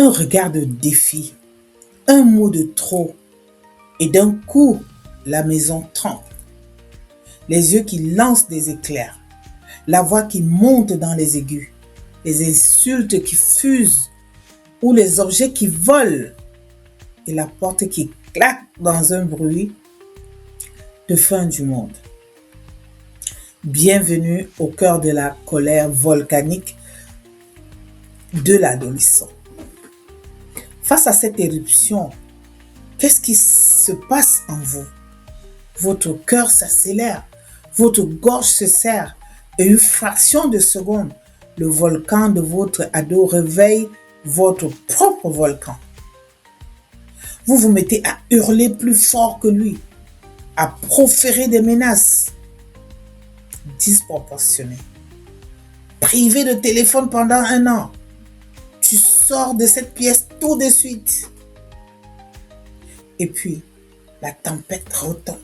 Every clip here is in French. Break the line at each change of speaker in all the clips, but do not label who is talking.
Un regard de défi, un mot de trop, et d'un coup, la maison tremble. Les yeux qui lancent des éclairs, la voix qui monte dans les aigus, les insultes qui fusent ou les objets qui volent et la porte qui claque dans un bruit de fin du monde. Bienvenue au cœur de la colère volcanique de l'adolescent. Face à cette éruption, qu'est-ce qui se passe en vous? Votre cœur s'accélère, votre gorge se serre et une fraction de seconde, le volcan de votre ado réveille votre propre volcan. Vous vous mettez à hurler plus fort que lui, à proférer des menaces disproportionnées. Privé de téléphone pendant 1 an, tu sors de cette pièce tout de suite. Et puis, la tempête retombe.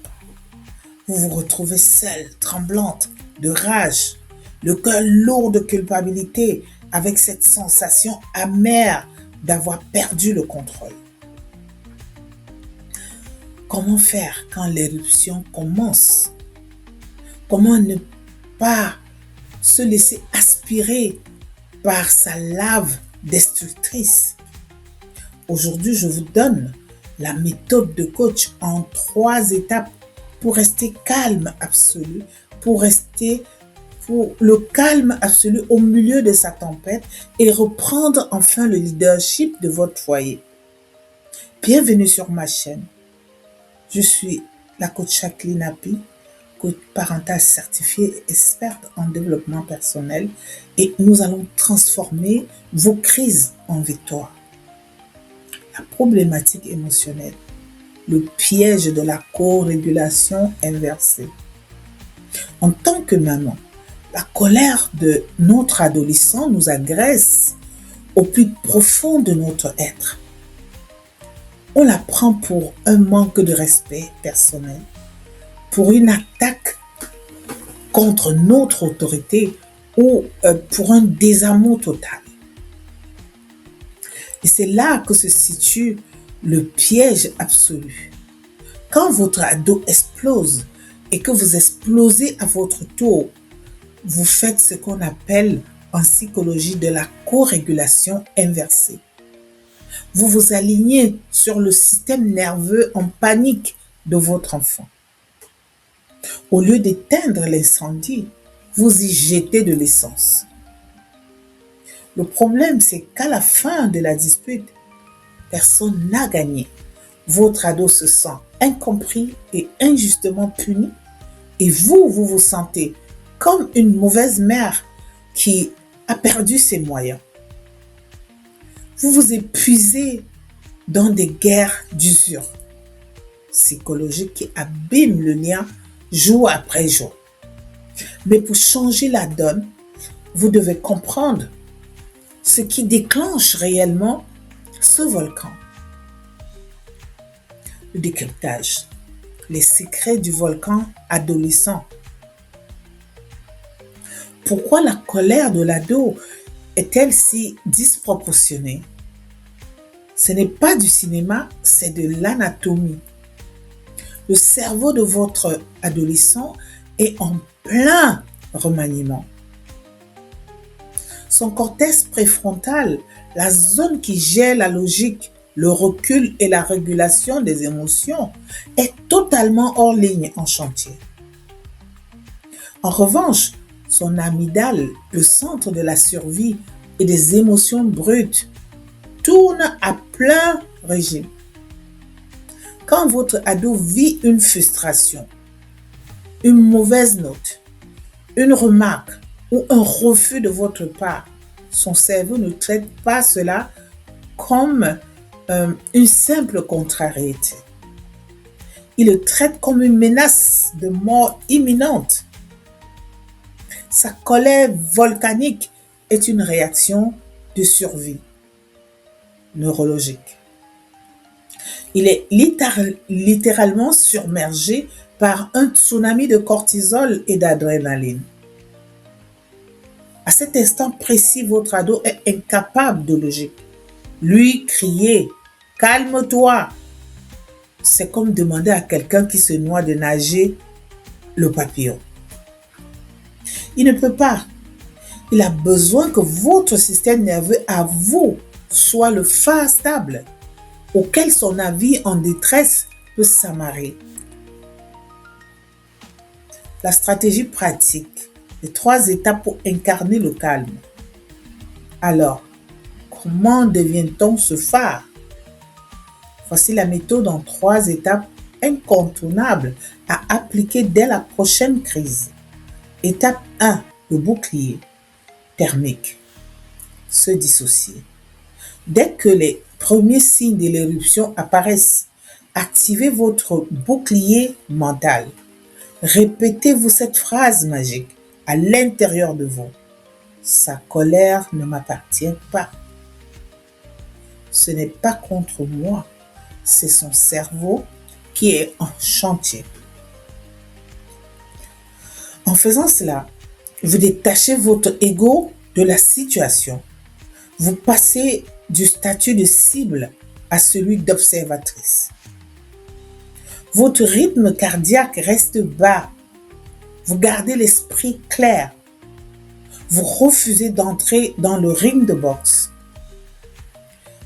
Vous vous retrouvez seule, tremblante, de rage, le cœur lourd de culpabilité, avec cette sensation amère d'avoir perdu le contrôle. Comment faire quand l'éruption commence? Comment ne pas se laisser aspirer par sa lave destructrice? Aujourd'hui, je vous donne la méthode de coach en 3 étapes pour rester calme absolu, pour le calme absolu au milieu de sa tempête et reprendre enfin le leadership de votre foyer. Bienvenue sur ma chaîne. Je suis la coach Jacqueline Api, coach parental certifiée et experte en développement personnel, et nous allons transformer vos crises en victoire. La problématique émotionnelle, le piège de la co-régulation inversée. En tant que maman, la colère de notre adolescent nous agresse au plus profond de notre être. On la prend pour un manque de respect personnel, pour une attaque contre notre autorité ou pour un désamour total. Et c'est là que se situe le piège absolu. Quand votre ado explose et que vous explosez à votre tour, vous faites ce qu'on appelle en psychologie de la co-régulation inversée. Vous vous alignez sur le système nerveux en panique de votre enfant. Au lieu d'éteindre l'incendie, vous y jetez de l'essence. Le problème, c'est qu'à la fin de la dispute, personne n'a gagné. Votre ado se sent incompris et injustement puni, et vous vous sentez comme une mauvaise mère qui a perdu ses moyens. Vous vous épuisez dans des guerres d'usure psychologique qui abîment le lien jour après jour. Mais pour changer la donne, vous devez comprendre ce qui déclenche réellement ce volcan. Le décryptage, les secrets du volcan adolescent. Pourquoi la colère de l'ado est-elle si disproportionnée? Ce n'est pas du cinéma, c'est de l'anatomie. Le cerveau de votre adolescent est en plein remaniement. Son cortex préfrontal, la zone qui gère la logique, le recul et la régulation des émotions, est totalement hors ligne en chantier. En revanche, son amygdale, le centre de la survie et des émotions brutes, tourne à plein régime. Quand votre ado vit une frustration, une mauvaise note, une remarque ou un refus de votre part, son cerveau ne traite pas cela comme une simple contrariété. Il le traite comme une menace de mort imminente. Sa colère volcanique est une réaction de survie neurologique. Il est littéralement submergé par un tsunami de cortisol et d'adrénaline. À cet instant précis, votre ado est incapable de logique. Lui crier, calme-toi. C'est comme demander à quelqu'un qui se noie de nager le papillon. Il ne peut pas. Il a besoin que votre système nerveux à vous soit le phare stable auquel son avis en détresse peut s'amarrer. La stratégie pratique, les 3 étapes pour incarner le calme. Alors, comment devient-on ce phare? Voici la méthode en 3 étapes incontournables à appliquer dès la prochaine crise. Étape 1, le bouclier thermique. Se dissocier. Dès que les premiers signes de l'éruption apparaissent, activez votre bouclier mental. Répétez-vous cette phrase magique à l'intérieur de vous. Sa colère ne m'appartient pas. Ce n'est pas contre moi, c'est son cerveau qui est en chantier. En faisant cela, vous détachez votre ego de la situation. Vous passez du statut de cible à celui d'observatrice. Votre rythme cardiaque reste bas. Vous gardez l'esprit clair. Vous refusez d'entrer dans le ring de boxe.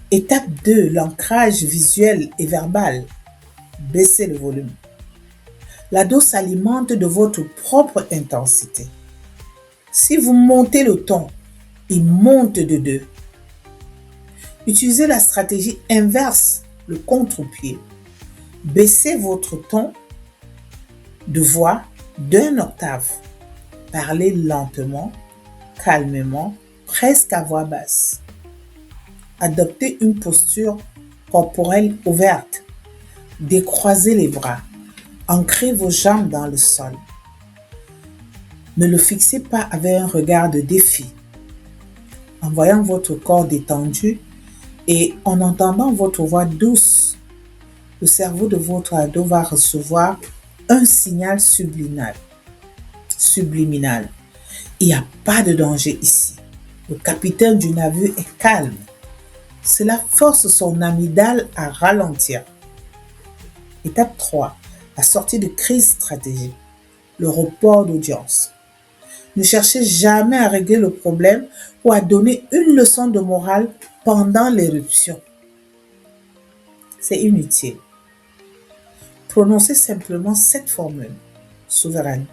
Étape 2, l'ancrage visuel et verbal. Baissez le volume. La dose s'alimente de votre propre intensité. Si vous montez le ton, il monte de 2. Utilisez la stratégie inverse, le contre-pied. Baissez votre ton de voix d'1 octave. Parlez lentement, calmement, presque à voix basse. Adoptez une posture corporelle ouverte. Décroisez les bras. Ancrez vos jambes dans le sol. Ne le fixez pas avec un regard de défi. En voyant votre corps détendu et en entendant votre voix douce, le cerveau de votre ado va recevoir un signal subliminal. Il n'y a pas de danger ici. Le capitaine du navire est calme. Cela force son amygdale à ralentir. Étape 3. La sortie de crise stratégique. Le report d'audience. Ne cherchez jamais à régler le problème ou à donner une leçon de morale pendant l'éruption. C'est inutile. Prononcez simplement cette formule souveraine.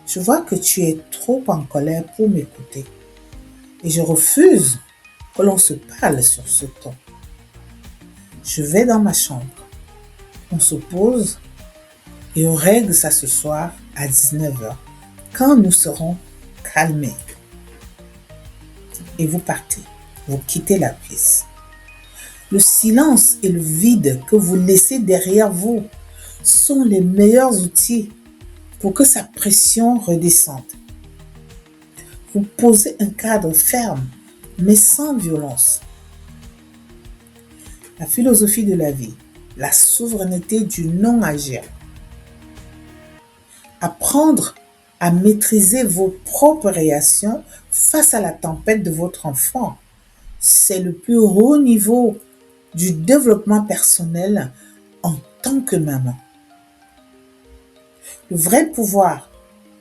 Je vois que tu es trop en colère pour m'écouter et je refuse que l'on se parle sur ce ton. Je vais dans ma chambre. On se pose et on règle ça ce soir à 19h quand nous serons calmés. Et vous partez, vous quittez la pièce. Le silence et le vide que vous laissez derrière vous sont les meilleurs outils pour que sa pression redescende. Vous posez un cadre ferme, mais sans violence. La philosophie de la vie, la souveraineté du non-agir. Apprendre à maîtriser vos propres réactions face à la tempête de votre enfant, c'est le plus haut niveau du développement personnel en tant que maman. Le vrai pouvoir,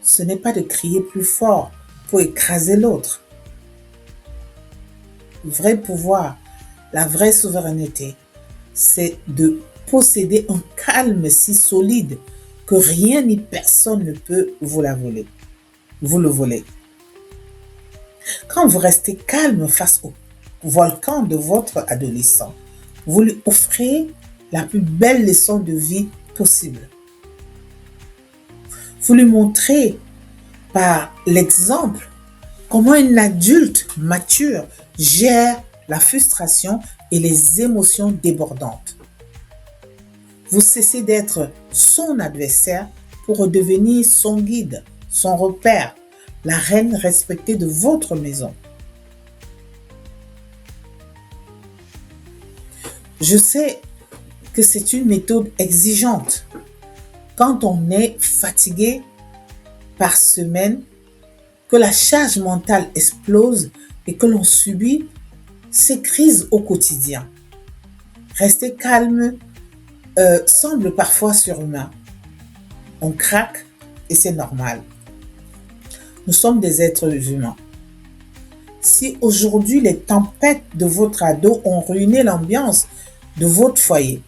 ce n'est pas de crier plus fort pour écraser l'autre. Le vrai pouvoir, la vraie souveraineté, c'est de posséder un calme si solide que rien ni personne ne peut vous le voler. Quand vous restez calme face au volcan de votre adolescent, vous lui offrez la plus belle leçon de vie possible. Vous lui montrez par l'exemple comment un adulte mature gère la frustration et les émotions débordantes. Vous cessez d'être son adversaire pour redevenir son guide, son repère, la reine respectée de votre maison. Je sais que c'est une méthode exigeante. Quand on est fatigué par semaine, que la charge mentale explose et que l'on subit ces crises au quotidien. Rester calme semble parfois surhumain. On craque et c'est normal. Nous sommes des êtres humains. Si aujourd'hui les tempêtes de votre ado ont ruiné l'ambiance de votre foyer,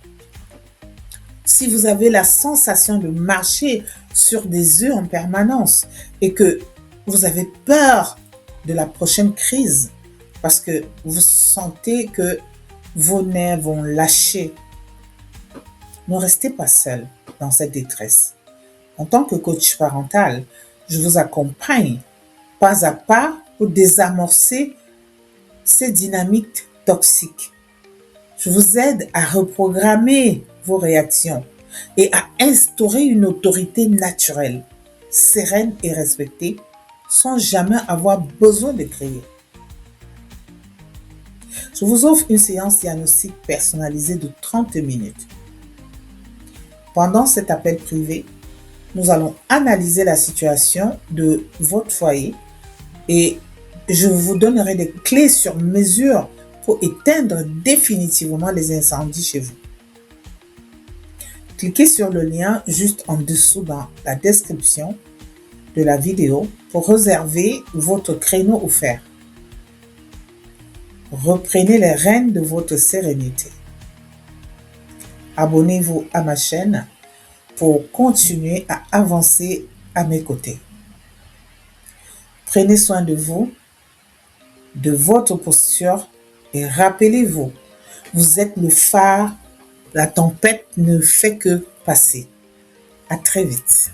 si vous avez la sensation de marcher sur des œufs en permanence et que vous avez peur de la prochaine crise parce que vous sentez que vos nerfs vont lâcher, ne restez pas seul dans cette détresse. En tant que coach parental, je vous accompagne pas à pas pour désamorcer ces dynamiques toxiques. Je vous aide à reprogrammer vos réactions et à instaurer une autorité naturelle, sereine et respectée, sans jamais avoir besoin de crier. Je vous offre une séance diagnostique personnalisée de 30 minutes. Pendant cet appel privé, nous allons analyser la situation de votre foyer et je vous donnerai des clés sur mesure pour éteindre définitivement les incendies chez vous. Cliquez sur le lien juste en dessous dans la description de la vidéo pour réserver votre créneau offert. Reprenez les rênes de votre sérénité. Abonnez-vous à ma chaîne pour continuer à avancer à mes côtés. Prenez soin de vous, de votre posture et rappelez-vous, vous êtes le phare, la tempête ne fait que passer. À très vite.